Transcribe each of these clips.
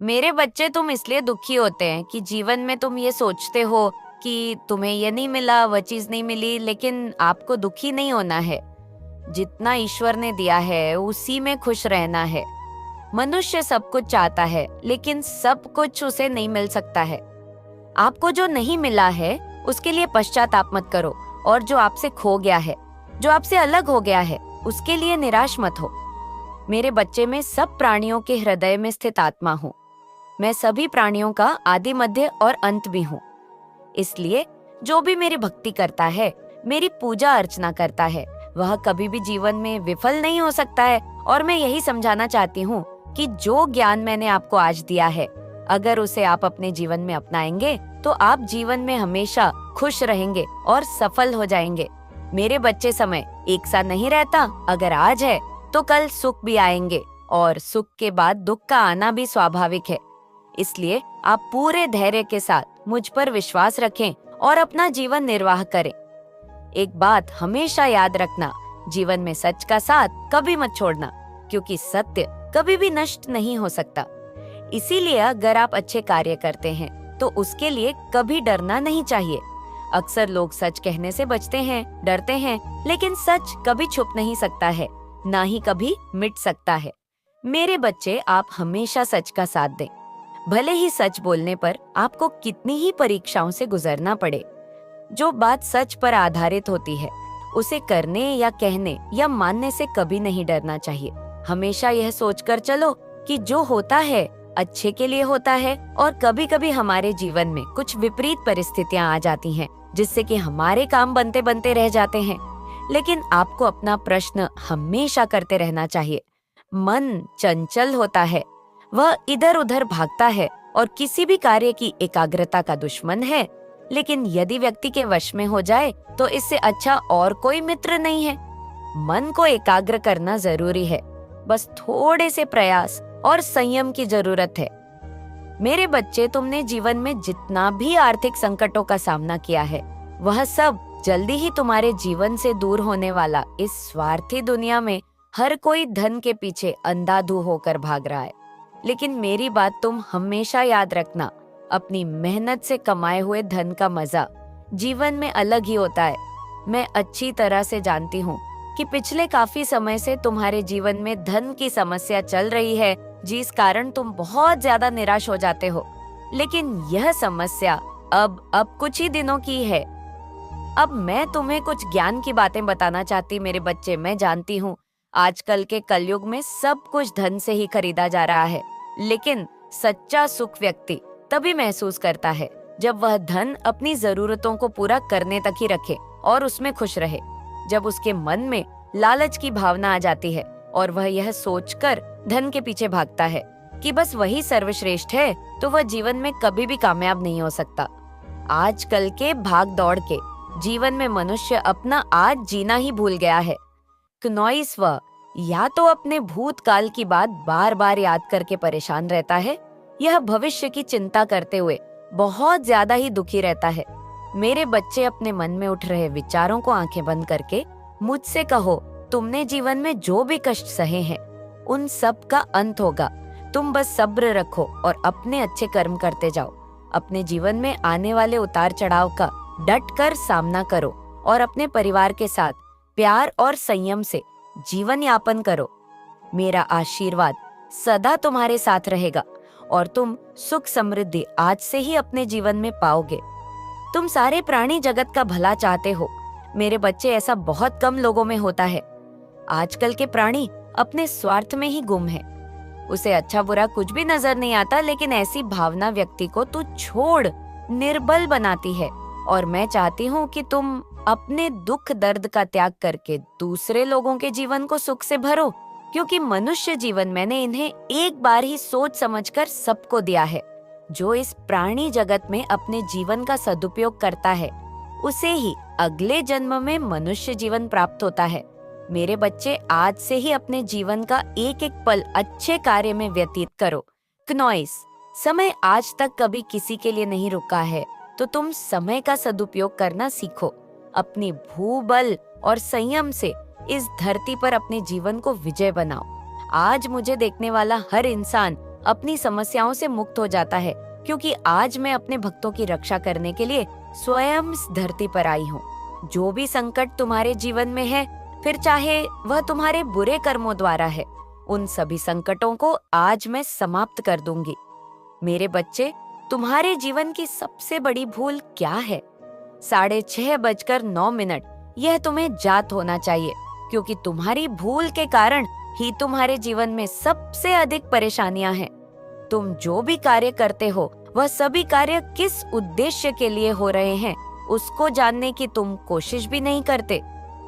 मेरे बच्चे, तुम इसलिए दुखी होते हैं कि जीवन में तुम ये सोचते हो कि तुम्हें ये नहीं मिला, वह चीज नहीं मिली, लेकिन आपको दुखी नहीं होना है। जितना ईश्वर ने दिया है उसी में खुश रहना है। मनुष्य सब कुछ चाहता है, लेकिन सब कुछ उसे नहीं मिल सकता है। आपको जो नहीं मिला है उसके लिए पश्चाताप मत करो, और जो आपसे खो गया है, जो आपसे अलग हो गया है, उसके लिए निराश मत हो। मेरे बच्चे, में सब प्राणियों के हृदय में स्थित आत्मा हूँ। मैं सभी प्राणियों का आदि, मध्य और अंत भी हूँ। इसलिए जो भी मेरी भक्ति करता है, मेरी पूजा अर्चना करता है, वह कभी भी जीवन में विफल नहीं हो सकता है। और मैं यही समझाना चाहती हूँ कि जो ज्ञान मैंने आपको आज दिया है, अगर उसे आप अपने जीवन में अपनाएंगे तो आप जीवन में हमेशा खुश रहेंगे और सफल हो जाएंगे। मेरे बच्चे, समय एक सा नहीं रहता। अगर आज है तो कल सुख भी आएंगे, और सुख के बाद दुख का आना भी स्वाभाविक है। इसलिए आप पूरे धैर्य के साथ मुझ पर विश्वास रखें और अपना जीवन निर्वाह करें। एक बात हमेशा याद रखना, जीवन में सच का साथ कभी मत छोड़ना, क्योंकि सत्य कभी भी नष्ट नहीं हो सकता। इसीलिए अगर आप अच्छे कार्य करते हैं तो उसके लिए कभी डरना नहीं चाहिए। अक्सर लोग सच कहने से बचते हैं, डरते हैं, लेकिन सच कभी छुप नहीं सकता है, ना ही कभी मिट सकता है। मेरे बच्चे, आप हमेशा सच का साथ दें। भले ही सच बोलने पर आपको कितनी ही परीक्षाओं से गुजरना पड़े। जो बात सच पर आधारित होती है, उसे करने या कहने या मानने से कभी नहीं डरना चाहिए। हमेशा यह सोचकर चलो कि जो होता है अच्छे के लिए होता है, और कभी कभी हमारे जीवन में कुछ विपरीत परिस्थितियां आ जाती हैं, जिससे कि हमारे काम बनते बनते रह जाते हैं। लेकिन आपको अपना प्रश्न हमेशा करते रहना चाहिए। मन चंचल होता है, वह इधर उधर भागता है और किसी भी कार्य की एकाग्रता का दुश्मन है। लेकिन यदि व्यक्ति के वश में हो जाए तो इससे अच्छा और कोई मित्र नहीं है। मन को एकाग्र करना जरूरी है, बस थोड़े से प्रयास और संयम की जरूरत है। मेरे बच्चे, तुमने जीवन में जितना भी आर्थिक संकटों का सामना किया है, वह सब जल्दी ही तुम्हारे जीवन से दूर होने वाला। इस स्वार्थी दुनिया में हर कोई धन के पीछे अंधाधुंध होकर भाग रहा है, लेकिन मेरी बात तुम हमेशा याद रखना, अपनी मेहनत से कमाए हुए धन का मजा जीवन में अलग ही होता है। मैं अच्छी तरह से जानती हूँ कि पिछले काफी समय से तुम्हारे जीवन में धन की समस्या चल रही है, जिस कारण तुम बहुत ज्यादा निराश हो जाते हो। लेकिन यह समस्या अब कुछ ही दिनों की है। अब मैं तुम्हें कुछ ज्ञान की बातें बताना चाहती। मेरे बच्चे, मैं जानती हूँ आजकल के कलयुग में सब कुछ धन से ही खरीदा जा रहा है, लेकिन सच्चा सुख व्यक्ति तभी महसूस करता है जब वह धन अपनी जरूरतों को पूरा करने तक ही रखे और उसमें खुश रहे। जब उसके मन में लालच की भावना आ जाती है और वह यह सोचकर धन के पीछे भागता है कि बस वही सर्वश्रेष्ठ है, तो वह जीवन में कभी भी कामयाब नहीं हो सकता। आजकल के भाग दौड़ के जीवन में मनुष्य अपना आज जीना ही भूल गया है। क्नोइस वह या तो अपने भूतकाल की बात बार बार याद करके परेशान रहता है, यह भविष्य की चिंता करते हुए बहुत ज्यादा ही दुखी रहता है। मेरे बच्चे, अपने मन में उठ रहे विचारों को आंखें बंद करके मुझसे कहो, तुमने जीवन में जो भी कष्ट सहे हैं उन सब का अंत होगा। तुम बस सब्र रखो और अपने अच्छे कर्म करते जाओ। अपने जीवन में आने वाले उतार चढ़ाव का डट कर सामना करो और अपने परिवार के साथ प्यार और संयम से जीवन यापन करो। मेरा आशीर्वाद सदा तुम्हारे साथ रहेगा और तुम सुख समृद्धि आज से ही अपने जीवन में पाओगे। तुम सारे प्राणी जगत का भला चाहते हो। मेरे बच्चे, ऐसा बहुत कम लोगों में होता है। आजकल के प्राणी अपने स्वार्थ में ही गुम है। उसे अच्छा बुरा कुछ भी नजर नहीं आता, लेकिन ऐसी भावना व्यक्ति को तू छोड़ निर्बल बनाती है। और मैं चाहती हूँ कि तुम अपने दुख दर्द का त्याग करके दूसरे लोगों के जीवन को सुख से भरो, क्योंकि मनुष्य जीवन मैंने इन्हें एक बार ही सोच समझकर सबको दिया है। जो इस प्राणी जगत में अपने जीवन का सदुपयोग करता है, उसे ही अगले जन्म में मनुष्य जीवन प्राप्त होता है। मेरे बच्चे, आज से ही अपने जीवन का एक एक पल अच्छे कार्य में व्यतीत करो। क्नोइस, समय आज तक कभी किसी के लिए नहीं रुका है, तो तुम समय का सदुपयोग करना सीखो। अपनी भूबल और संयम से इस धरती पर अपने जीवन को विजय बनाओ। आज मुझे देखने वाला हर इंसान अपनी समस्याओं से मुक्त हो जाता है, क्योंकि आज मैं अपने भक्तों की रक्षा करने के लिए स्वयं इस धरती पर आई हूँ। जो भी संकट तुम्हारे जीवन में है, फिर चाहे वह तुम्हारे बुरे कर्मों द्वारा है, उन सभी संकटों को आज मैं समाप्त कर दूंगी। मेरे बच्चे, तुम्हारे जीवन की सबसे बड़ी भूल क्या है? 6:30 यह तुम्हें जात होना चाहिए, क्योंकि तुम्हारी भूल के कारण ही तुम्हारे जीवन में सबसे अधिक परेशानियां हैं। तुम जो भी कार्य करते हो, वह सभी कार्य किस उद्देश्य के लिए हो रहे हैं, उसको जानने की तुम कोशिश भी नहीं करते।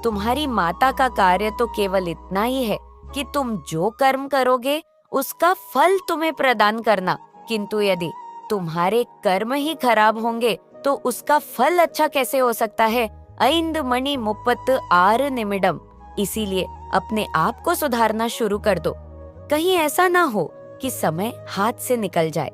तुम्हारी माता का कार्य तो केवल इतना ही है कि तुम जो कर्म करोगे उसका फल तुम्हें प्रदान करना, किंतु यदि तुम्हारे कर्म ही खराब होंगे तो उसका फल अच्छा कैसे हो सकता है? ऐंद मणि मुप्पत आर निमिडम। इसीलिए अपने आप को सुधारना शुरू कर दो। कहीं ऐसा ना हो कि समय हाथ से निकल जाए।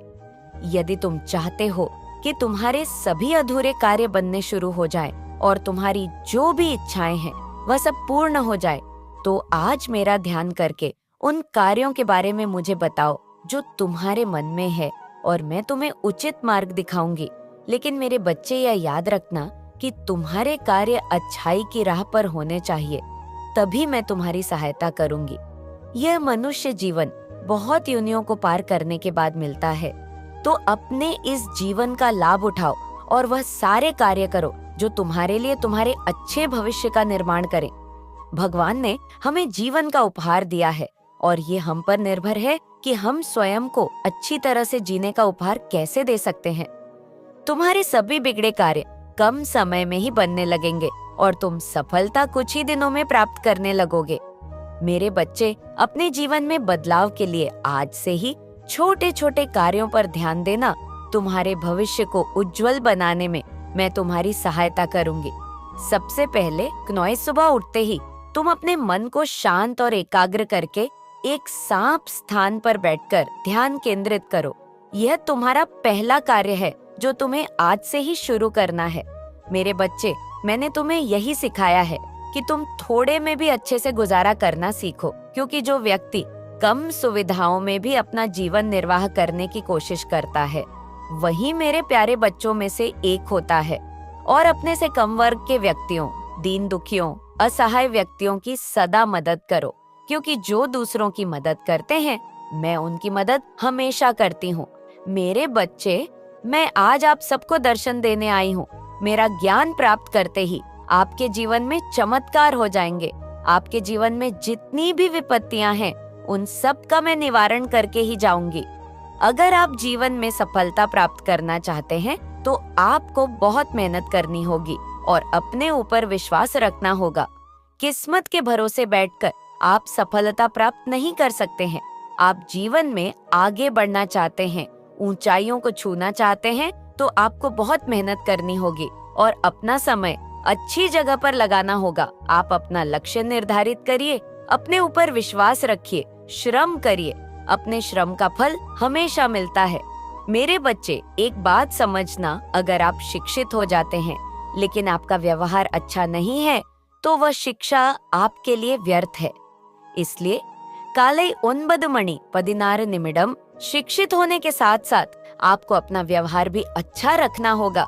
यदि तुम चाहते हो कि तुम्हारे सभी अधूरे कार्य बनने शुरू हो जाएं और तुम्हारी जो भी इच्छाएं हैं वह सब पूर्ण हो जाए, तो आज मेरा ध्यान करके उन कार्यों के बारे में मुझे बताओ जो तुम्हारे मन में है, और मैं तुम्हें उचित मार्ग दिखाऊंगी। लेकिन मेरे बच्चे, यह याद रखना कि तुम्हारे कार्य अच्छाई की राह पर होने चाहिए, तभी मैं तुम्हारी सहायता करूंगी। यह मनुष्य जीवन बहुत योनियों को पार करने के बाद मिलता है, तो अपने इस जीवन का लाभ उठाओ और वह सारे कार्य करो जो तुम्हारे लिए तुम्हारे अच्छे भविष्य का निर्माण करें। भगवान ने हमें जीवन का उपहार दिया है और ये हम पर निर्भर है कि हम स्वयं को अच्छी तरह से जीने का उपहार कैसे दे सकते हैं। तुम्हारे सभी बिगड़े कार्य कम समय में ही बनने लगेंगे और तुम सफलता कुछ ही दिनों में प्राप्त करने लगोगे। मेरे बच्चे, अपने जीवन में बदलाव के लिए आज से ही छोटे छोटे कार्यों पर ध्यान देना। तुम्हारे भविष्य को उज्जवल बनाने में मैं तुम्हारी सहायता करूंगी। सबसे पहले क्नौय सुबह उठते ही तुम अपने मन को शांत और एकाग्र करके एक साफ स्थान पर बैठकर ध्यान केंद्रित करो। यह तुम्हारा पहला कार्य है जो तुम्हें आज से ही शुरू करना है। मेरे बच्चे, मैंने तुम्हें यही सिखाया है कि तुम थोड़े में भी अच्छे से गुजारा करना सीखो, क्योंकि जो व्यक्ति कम सुविधाओं में भी अपना जीवन निर्वाह करने की कोशिश करता है, वही मेरे प्यारे बच्चों में से एक होता है। और अपने से कम वर्ग के व्यक्तियों, दीन दुखियों, असहाय व्यक्तियों की सदा मदद करो, क्योंकि जो दूसरों की मदद करते हैं, मैं उनकी मदद हमेशा करती हूँ। मेरे बच्चे, मैं आज आप सबको दर्शन देने आई हूँ। मेरा ज्ञान प्राप्त करते ही आपके जीवन में चमत्कार हो जाएंगे। आपके जीवन में जितनी भी विपत्तियां हैं, उन सब का मैं निवारण करके ही जाऊंगी। अगर आप जीवन में सफलता प्राप्त करना चाहते हैं, तो आपको बहुत मेहनत करनी होगी और अपने ऊपर विश्वास रखना होगा। किस्मत के भरोसे बैठकर आप सफलता प्राप्त नहीं कर सकते हैं। आप जीवन में आगे बढ़ना चाहते हैं, ऊंचाइयों को छूना चाहते हैं, तो आपको बहुत मेहनत करनी होगी और अपना समय अच्छी जगह पर लगाना होगा। आप अपना लक्ष्य निर्धारित करिए, अपने ऊपर विश्वास रखिए, श्रम करिए। अपने श्रम का फल हमेशा मिलता है। मेरे बच्चे, एक बात समझना, अगर आप शिक्षित हो जाते हैं लेकिन आपका व्यवहार अच्छा नहीं है, तो वह शिक्षा आपके लिए व्यर्थ है। इसलिए काले 9 मणि 16 निमिडम, शिक्षित होने के साथ साथ आपको अपना व्यवहार भी अच्छा रखना होगा।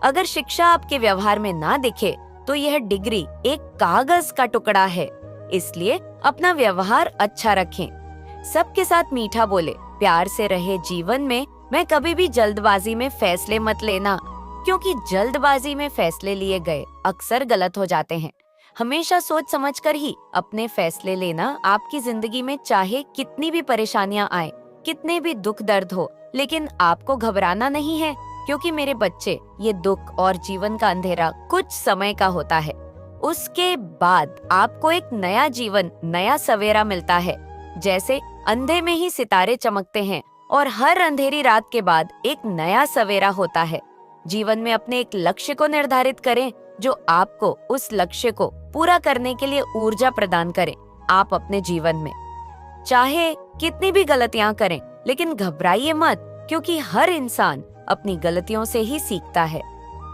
अगर शिक्षा आपके व्यवहार में ना दिखे, तो यह डिग्री एक कागज का टुकड़ा है। इसलिए अपना व्यवहार अच्छा रखें, सबके साथ मीठा बोले, प्यार से रहे। जीवन में मैं कभी भी जल्दबाजी में फैसले मत लेना, क्योंकि जल्दबाजी में फैसले लिए गए अक्सर गलत हो जाते हैं। हमेशा सोच समझकर ही अपने फैसले लेना। आपकी जिंदगी में चाहे कितनी भी परेशानियां आए, कितने भी दुख दर्द हो, लेकिन आपको घबराना नहीं है, क्योंकि मेरे बच्चे, ये दुख और जीवन का अंधेरा कुछ समय का होता है। उसके बाद आपको एक नया जीवन, नया सवेरा मिलता है। जैसे अंधे में ही सितारे चमकते हैं और हर अंधेरी रात के बाद एक नया सवेरा होता है। जीवन में अपने एक लक्ष्य को निर्धारित करें जो आपको उस लक्ष्य को पूरा करने के लिए ऊर्जा प्रदान करे। आप अपने जीवन में चाहे कितनी भी गलतियां करें, लेकिन घबराइए मत, क्योंकि हर इंसान अपनी गलतियों से ही सीखता है।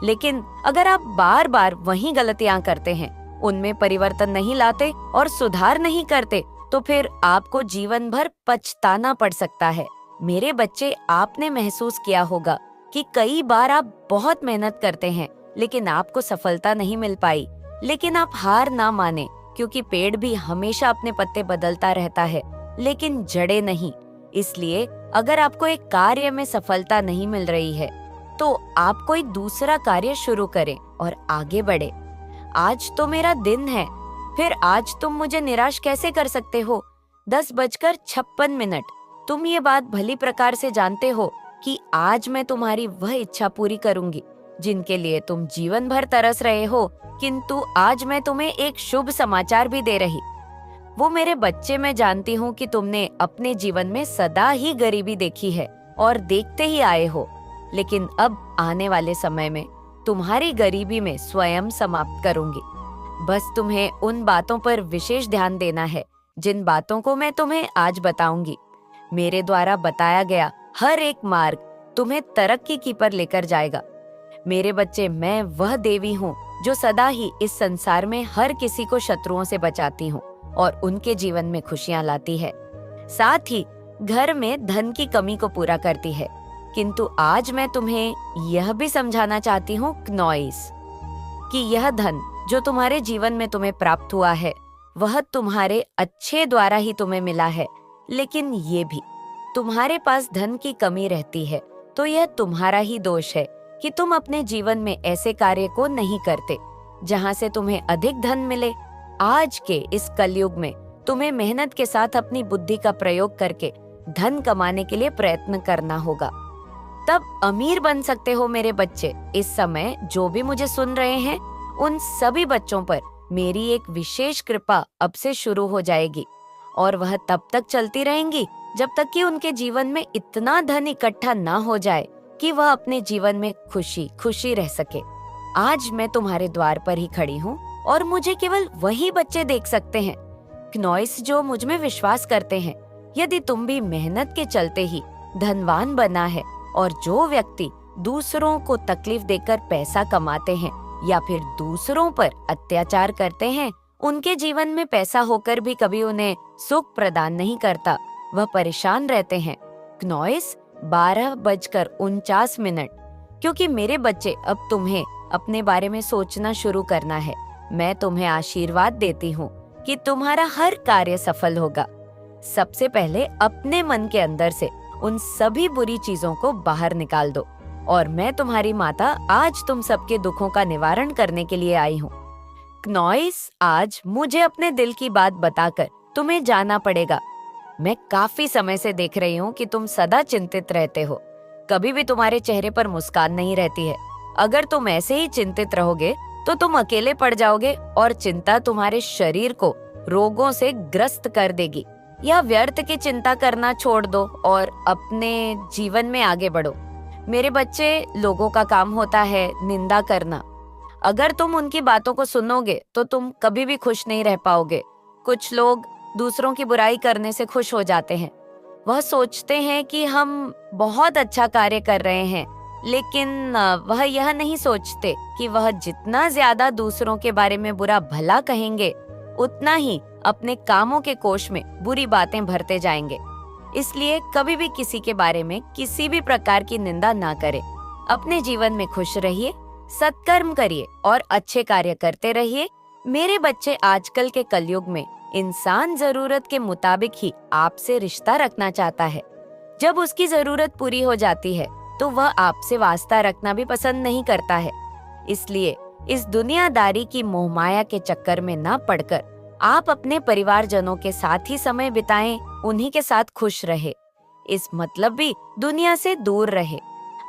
लेकिन अगर आप बार बार वही गलतियां करते हैं, उनमें परिवर्तन नहीं लाते और सुधार नहीं करते, तो फिर आपको जीवन भर पछताना पड़ सकता है। मेरे बच्चे, आपने महसूस किया होगा कि कई बार आप बहुत मेहनत करते हैं लेकिन आपको सफलता नहीं मिल पाई। लेकिन आप हार ना माने, क्योंकि पेड़ भी हमेशा अपने पत्ते बदलता रहता है लेकिन जड़ें नहीं। इसलिए अगर आपको एक कार्य में सफलता नहीं मिल रही है तो आप कोई दूसरा कार्य शुरू करें और आगे बढ़े। आज तो मेरा दिन है, फिर आज तुम मुझे निराश कैसे कर सकते हो? 10:56। तुम ये बात भली प्रकार से जानते हो कि आज मैं तुम्हारी वह इच्छा पूरी करूंगी जिनके लिए तुम जीवन भर तरस रहे हो। किंतु आज मैं तुम्हें एक शुभ समाचार भी दे रही। वो मेरे बच्चे, मैं जानती हूँ कि तुमने अपने जीवन में सदा ही गरीबी देखी है और देखते ही आए हो, लेकिन अब आने वाले समय में तुम्हारी गरीबी में स्वयं समाप्त करूंगी। बस तुम्हें उन बातों पर विशेष ध्यान देना है जिन बातों को मैं तुम्हें आज बताऊंगी। मेरे द्वारा बताया गया हर एक मार्ग तुम्हें तरक्की की पर लेकर जाएगा। मेरे बच्चे, मैं वह देवी हूँ जो सदा ही इस संसार में हर किसी को शत्रुओं से बचाती हूँ और उनके जीवन में खुशियां लाती है, साथ ही घर में धन की कमी को पूरा करती है। किंतु आज मैं तुम्हें यह भी समझाना चाहती हूँ क्नॉइस, कि यह धन जो तुम्हारे जीवन में तुम्हें प्राप्त हुआ है वह तुम्हारे अच्छे द्वारा ही तुम्हें मिला है। लेकिन ये भी, तुम्हारे पास धन की कमी रहती है तो यह तुम्हारा ही दोष है कि तुम अपने जीवन में ऐसे कार्य को नहीं करते जहाँ से तुम्हें अधिक धन मिले। आज के इस कलयुग में तुम्हें मेहनत के साथ अपनी बुद्धि का प्रयोग करके धन कमाने के लिए प्रयत्न करना होगा, तब अमीर बन सकते हो मेरे बच्चे। इस समय जो भी मुझे सुन रहे हैं उन सभी बच्चों पर मेरी एक विशेष कृपा अब से शुरू हो जाएगी और वह तब तक चलती रहेंगी जब तक कि उनके जीवन में इतना धन इकट्ठा ना हो जाए कि वह अपने जीवन में खुशी खुशी रह सके। आज मैं तुम्हारे द्वार पर ही खड़ी हूँ और मुझे केवल वही बच्चे देख सकते हैं क्नॉइस जो मुझ में विश्वास करते हैं। यदि तुम भी मेहनत के चलते ही धनवान बना है और जो व्यक्ति दूसरों को तकलीफ देकर पैसा कमाते हैं या फिर दूसरों पर अत्याचार करते हैं, उनके जीवन में पैसा होकर भी कभी उन्हें सुख प्रदान नहीं करता, वह परेशान रहते हैं। क्नॉइस 12:49। क्योंकि मेरे बच्चे, अब तुम्हें अपने बारे में सोचना शुरू करना है। मैं तुम्हें आशीर्वाद देती हूँ कि तुम्हारा हर कार्य सफल होगा। सबसे पहले अपने मन के अंदर से उन सभी बुरी चीजों को बाहर निकाल दो और मैं तुम्हारी माता आज तुम सबके दुखों का निवारण करने के लिए आई हूँ। क्नॉइस, आज मुझे अपने दिल की बात बताकर तुम्हें जाना पड़ेगा। मैं काफी समय से देख रही हूँ कि तुम सदा चिंतित रहते हो, कभी भी तुम्हारे चेहरे पर मुस्कान नहीं रहती है। अगर तुम ऐसे ही चिंतित रहोगे तो तुम अकेले पड़ जाओगे और चिंता तुम्हारे शरीर को रोगों से ग्रस्त कर देगी। यह व्यर्थ की चिंता करना छोड़ दो और अपने जीवन में आगे बढ़ो। मेरे बच्चे, लोगों का काम होता है निंदा करना। अगर तुम उनकी बातों को सुनोगे तो तुम कभी भी खुश नहीं रह पाओगे। कुछ लोग दूसरों की बुराई करने से खुश हो जाते हैं। वह सोचते हैं कि हम बहुत अच्छा कार्य कर रहे हैं, लेकिन वह यह नहीं सोचते कि वह जितना ज्यादा दूसरों के बारे में बुरा भला कहेंगे उतना ही अपने कामों के कोष में बुरी बातें भरते जाएंगे। इसलिए कभी भी किसी के बारे में किसी भी प्रकार की निंदा ना करें। अपने जीवन में खुश रहिए, सत्कर्म करिए और अच्छे कार्य करते रहिए। मेरे बच्चे, आजकल के कलयुग में इंसान जरूरत के मुताबिक ही आपसे रिश्ता रखना चाहता है। जब उसकी जरूरत पूरी हो जाती है तो वह आपसे वास्ता रखना भी पसंद नहीं करता है। इसलिए इस दुनियादारी की मोहमाया के चक्कर में ना पड़कर आप अपने परिवारजनों के साथ ही समय बिताएं, उन्हीं के साथ खुश रहे। इस मतलब भी दुनिया से दूर रहे।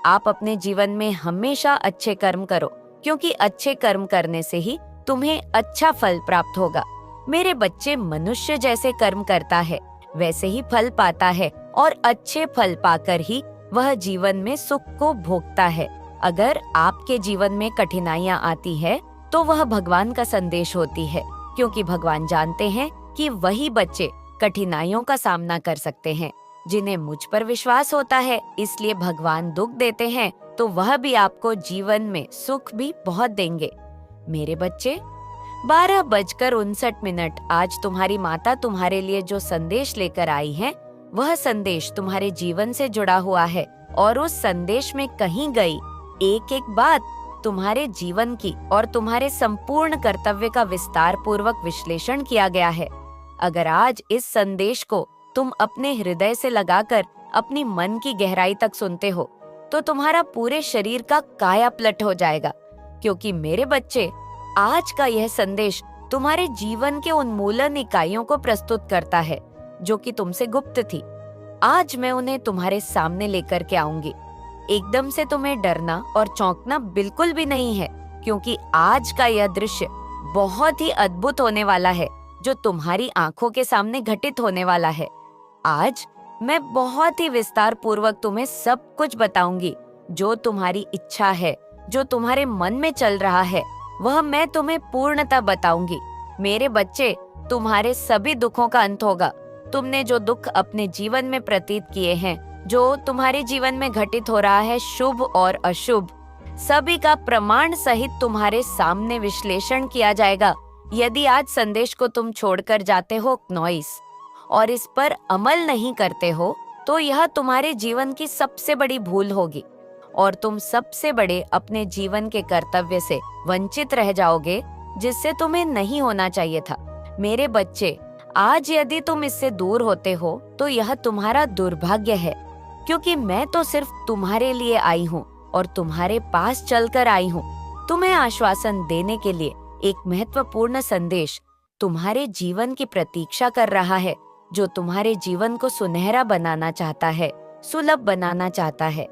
आप अपने जीवन में हमेशा अच्छे कर्म करो, क्योंकि अच्छे कर्म करने से ही तुम्हें अच्छा फल प्राप्त होगा। मेरे बच्चे, मनुष्य जैसे कर्म करता है वैसे ही फल पाता है और अच्छे फल पाकर ही वह जीवन में सुख को भोगता है। अगर आपके जीवन में कठिनाइयां आती है तो वह भगवान का संदेश होती है, क्योंकि भगवान जानते हैं कि वही बच्चे कठिनाइयों का सामना कर सकते हैं जिन्हें मुझ पर विश्वास होता है। इसलिए भगवान दुख देते हैं तो वह भी आपको जीवन में सुख भी बहुत देंगे। मेरे बच्चे, 12:59। आज तुम्हारी माता तुम्हारे लिए जो संदेश लेकर आई है वह संदेश तुम्हारे जीवन से जुड़ा हुआ है और उस संदेश में कही गई एक एक बात तुम्हारे जीवन की और तुम्हारे संपूर्ण कर्तव्य का विस्तार पूर्वक विश्लेषण किया गया है। अगर आज इस संदेश को तुम अपने हृदय से लगाकर अपनी मन की गहराई तक सुनते हो तो तुम्हारा पूरे शरीर का कायापलट हो जाएगा, क्योंकि मेरे बच्चे, आज का यह संदेश तुम्हारे जीवन के उन्मूलन इकाइयों को प्रस्तुत करता है जो कि तुमसे गुप्त थी। आज मैं उन्हें तुम्हारे सामने लेकर के आऊंगी। एकदम से तुम्हें डरना और चौंकना बिल्कुल भी नहीं है, क्योंकि आज का यह दृश्य बहुत ही अद्भुत होने वाला है जो तुम्हारी आंखों के सामने घटित होने वाला है। आज मैं बहुत ही विस्तार पूर्वक तुम्हें सब कुछ बताऊंगी। जो तुम्हारी इच्छा है, जो तुम्हारे मन में चल रहा है, वह मैं तुम्हें पूर्णतः बताऊंगी। मेरे बच्चे, तुम्हारे सभी दुखों का अंत होगा। तुमने जो दुख अपने जीवन में प्रतीत किए हैं, जो तुम्हारे जीवन में घटित हो रहा है, शुभ और अशुभ, सभी का प्रमाण सहित तुम्हारे सामने विश्लेषण किया जाएगा। यदि आज संदेश को तुम छोड़कर जाते हो नॉइस और इस पर अमल नहीं करते हो तो यह तुम्हारे जीवन की सबसे बड़ी भूल होगी और तुम सबसे बड़े अपने जीवन के कर्तव्य से वंचित रह जाओगे, जिससे तुम्हें नहीं होना चाहिए था। मेरे बच्चे, आज यदि तुम इससे दूर होते हो तो यह तुम्हारा दुर्भाग्य है, क्योंकि मैं तो सिर्फ तुम्हारे लिए आई हूँ और तुम्हारे पास चलकर आई हूँ। तुम्हें आश्वासन देने के लिए एक महत्वपूर्ण संदेश तुम्हारे जीवन की प्रतीक्षा कर रहा है, जो तुम्हारे जीवन को सुनहरा बनाना चाहता है, सुलभ बनाना चाहता है।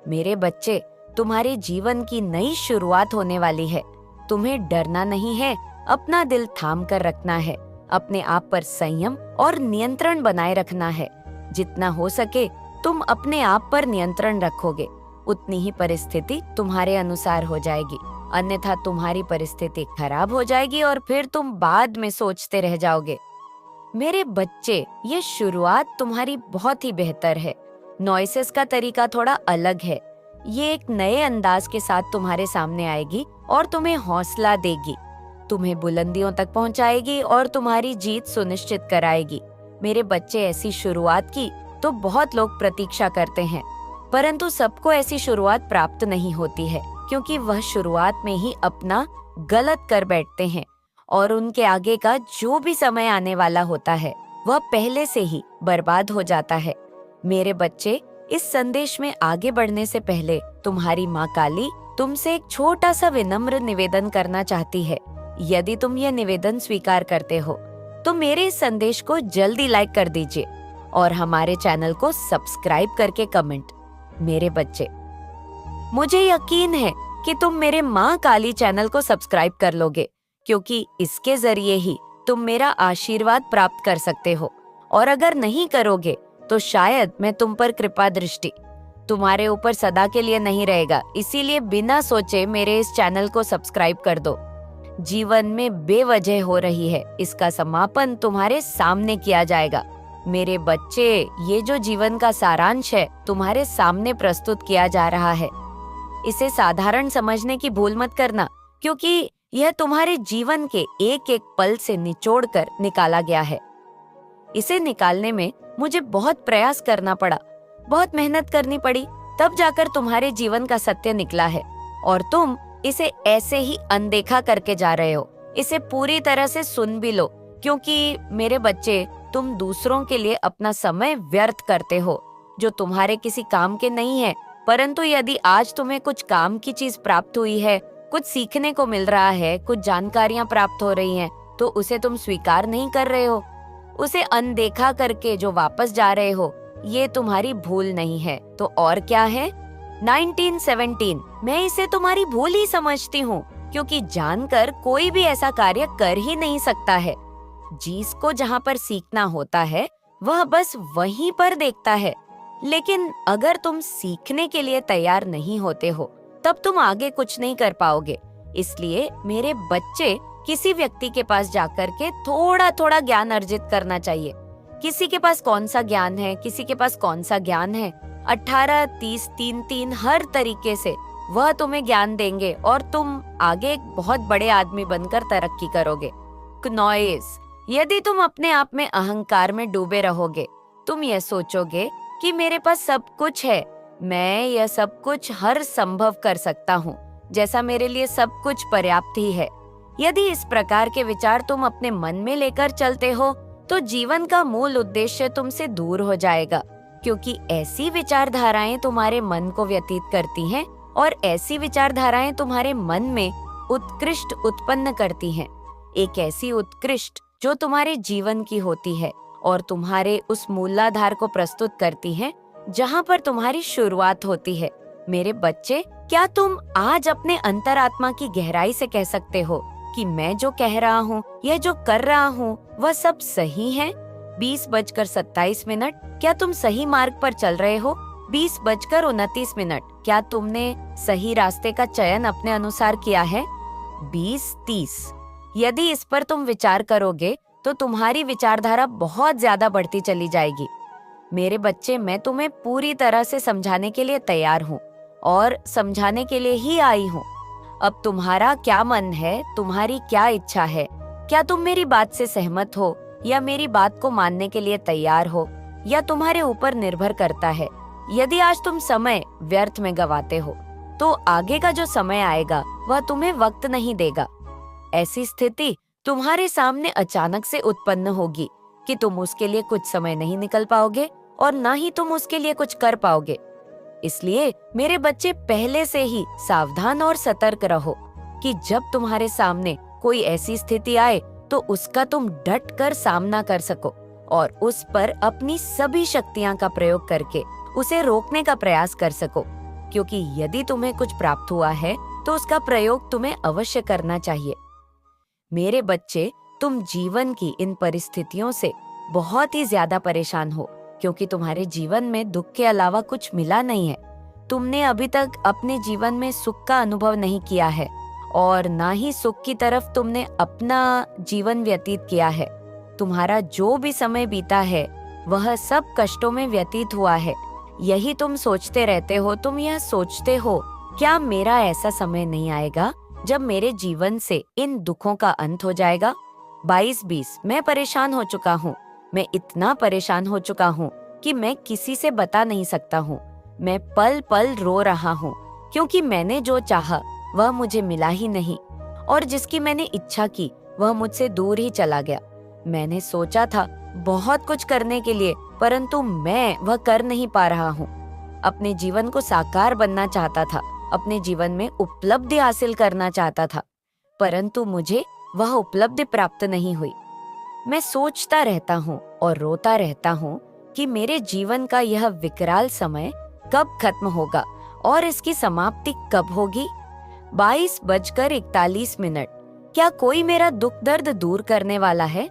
मेरे बच्चे, तुम्हारे जीवन की नई शुरुआत होने वाली है। तुम्हें डरना नहीं है, अपना दिल थाम कर रखना है, अपने आप पर संयम और नियंत्रण बनाए रखना है। जितना हो सके तुम अपने आप पर नियंत्रण रखोगे, उतनी ही परिस्थिति तुम्हारे अनुसार हो जाएगी। अन्यथा तुम्हारी परिस्थिति खराब हो जाएगी और फिर तुम बाद में सोचते रह जाओगे। मेरे बच्चे, ये शुरुआत तुम्हारी बहुत ही बेहतर है। नॉइसेस का तरीका थोड़ा अलग है। ये एक नए अंदाज के साथ तुम्हारे सामने आएगी और तुम्हें हौसला देगी, तुम्हें बुलंदियों तक पहुंचाएगी और तुम्हारी जीत सुनिश्चित कराएगी। मेरे बच्चे, ऐसी शुरुआत की तो बहुत लोग प्रतीक्षा करते हैं, परंतु सबको ऐसी शुरुआत प्राप्त नहीं होती है, क्योंकि वह शुरुआत में ही अपना गलत कर बैठते हैं और उनके आगे का जो भी समय आने वाला होता है वह पहले से ही बर्बाद हो जाता है। मेरे बच्चे, इस संदेश में आगे बढ़ने से पहले तुम्हारी माँ काली तुमसे एक छोटा सा विनम्र निवेदन करना चाहती है। यदि तुम यह निवेदन स्वीकार करते हो तो मेरे इस संदेश को जल्दी लाइक कर दीजिए और हमारे चैनल को सब्सक्राइब करके कमेंट। मेरे बच्चे, मुझे यकीन है कि तुम मेरे माँ काली चैनल को सब्सक्राइब कर लोगे, क्योंकि इसके जरिए ही तुम मेरा आशीर्वाद प्राप्त कर सकते हो। और अगर नहीं करोगे तो शायद मैं तुम पर कृपा दृष्टि तुम्हारे ऊपर सदा के लिए नहीं रहेगा। इसीलिए बिना सोचे मेरे इस चैनल को सब्सक्राइब कर दो। जीवन में बेवजह हो रही है, इसका समापन तुम्हारे सामने किया जाएगा। मेरे बच्चे, ये जो जीवन का सारांश है तुम्हारे सामने प्रस्तुत किया जा रहा है। इसे साधारण समझने की भूल मत करना, क्योंकि यह तुम्हारे जीवन के एक एक पल से निचोड़कर निकाला गया है। इसे निकालने में मुझे बहुत प्रयास करना पड़ा, बहुत मेहनत करनी पड़ी, तब जाकर तुम्हारे जीवन का सत्य निकला है और तुम इसे ऐसे ही अनदेखा करके जा रहे हो। इसे पूरी तरह से सुन भी लो, क्योंकि मेरे बच्चे, तुम दूसरों के लिए अपना समय व्यर्थ करते हो जो तुम्हारे किसी काम के नहीं है। परंतु यदि आज तुम्हें कुछ काम की चीज प्राप्त हुई है, कुछ सीखने को मिल रहा है, कुछ जानकारियां प्राप्त हो रही हैं, तो उसे तुम स्वीकार नहीं कर रहे हो, उसे अनदेखा करके जो वापस जा रहे हो, ये तुम्हारी भूल नहीं है तो और क्या है। 1917, मैं इसे तुम्हारी भूल ही समझती हूँ, क्योंकि जानकर कोई भी ऐसा कार्य कर ही नहीं सकता है। जिसको जहाँ पर सीखना होता है वह बस वहीं पर देखता है। लेकिन अगर तुम सीखने के लिए तैयार नहीं होते हो तब तुम आगे कुछ नहीं कर पाओगे। इसलिए मेरे बच्चे, किसी व्यक्ति के पास जाकर के थोड़ा थोड़ा ज्ञान अर्जित करना चाहिए। किसी के पास कौन सा ज्ञान है, किसी के पास कौन सा ज्ञान है, 18, 30, 3, हर तरीके से वह तुम्हें ज्ञान देंगे और तुम आगे एक बहुत बड़े आदमी बनकर तरक्की करोगे। नॉइस, यदि तुम अपने आप में अहंकार में डूबे रहोगे तुम यह सोचोगे कि मेरे पास सब कुछ है, मैं यह सब कुछ हर संभव कर सकता हूँ, जैसा मेरे लिए सब कुछ पर्याप्त ही है। यदि इस प्रकार के विचार तुम अपने मन में लेकर चलते हो तो जीवन का मूल उद्देश्य तुमसे दूर हो जाएगा, क्योंकि ऐसी विचारधाराएं तुम्हारे मन को व्यतीत करती हैं और ऐसी विचारधाराएं तुम्हारे मन में उत्कृष्ट उत्पन्न करती हैं। एक ऐसी उत्कृष्ट जो तुम्हारे जीवन की होती है और तुम्हारे उस मूलाधार को प्रस्तुत करती है जहाँ पर तुम्हारी शुरुआत होती है। मेरे बच्चे, क्या तुम आज अपने अंतरात्मा की गहराई से कह सकते हो कि मैं जो कह रहा हूँ, यह जो कर रहा हूँ, वह सब सही है? 20:27, क्या तुम सही मार्ग पर चल रहे हो? 20:29, क्या तुमने सही रास्ते का चयन अपने अनुसार किया है? 20:30। यदि इस पर तुम विचार करोगे तो तुम्हारी विचारधारा बहुत ज्यादा बढ़ती चली जाएगी। मेरे बच्चे, मैं तुम्हें पूरी तरह से समझाने के लिए तैयार हूँ और समझाने के लिए ही आई हूँ। अब तुम्हारा क्या मन है, तुम्हारी क्या इच्छा है? क्या तुम मेरी बात से सहमत हो या मेरी बात को मानने के लिए तैयार हो, या तुम्हारे ऊपर निर्भर करता है। यदि आज तुम समय व्यर्थ में गवाते हो तो आगे का जो समय आएगा वह तुम्हें वक्त नहीं देगा। ऐसी स्थिति तुम्हारे सामने अचानक से उत्पन्न होगी कि तुम उसके लिए कुछ समय नहीं निकल पाओगे और ना ही तुम उसके लिए कुछ कर पाओगे। इसलिए मेरे बच्चे, पहले से ही सावधान और सतर्क रहो कि जब तुम्हारे सामने कोई ऐसी स्थिति आए तो उसका तुम डट कर सामना कर सको और उस पर अपनी सभी शक्तियां का प्रयोग करके उसे रोकने का प्रयास कर सको, क्योंकि यदि तुम्हें कुछ प्राप्त हुआ है तो उसका प्रयोग तुम्हें अवश्य करना चाहिए। मेरे बच्चे, तुम जीवन की इन परिस्थितियों से बहुत ही ज्यादा परेशान हो, क्योंकि तुम्हारे जीवन में दुख के अलावा कुछ मिला नहीं है। तुमने अभी तक अपने जीवन में सुख का अनुभव नहीं किया है और ना ही सुख की तरफ तुमने अपना जीवन व्यतीत किया है। तुम्हारा जो भी समय बीता है वह सब कष्टों में व्यतीत हुआ है। यही तुम सोचते रहते हो। तुम यह सोचते हो, क्या मेरा ऐसा समय नहीं आएगा जब मेरे जीवन से इन दुखों का अंत हो जाएगा? 22-20, मैं परेशान हो चुका हूँ। मैं इतना परेशान हो चुका हूँ कि मैं किसी से बता नहीं सकता हूँ। मैं पल पल रो रहा हूँ, क्योंकि मैंने जो चाहा वह मुझे मिला ही नहीं और जिसकी मैंने इच्छा की वह मुझसे दूर ही चला गया। मैंने सोचा था बहुत कुछ करने के लिए, परंतु मैं वह कर नहीं पा रहा हूँ। अपने जीवन को साकार बनना चाहता था, अपने जीवन में उपलब्धि हासिल करना चाहता था, परंतु मुझे वह उपलब्धि प्राप्त नहीं हुई। मैं सोचता रहता हूँ और रोता रहता हूँ कि मेरे जीवन का यह विकराल समय कब खत्म होगा और इसकी समाप्ति कब होगी। 22:41, क्या कोई मेरा दुख दर्द दूर करने वाला है?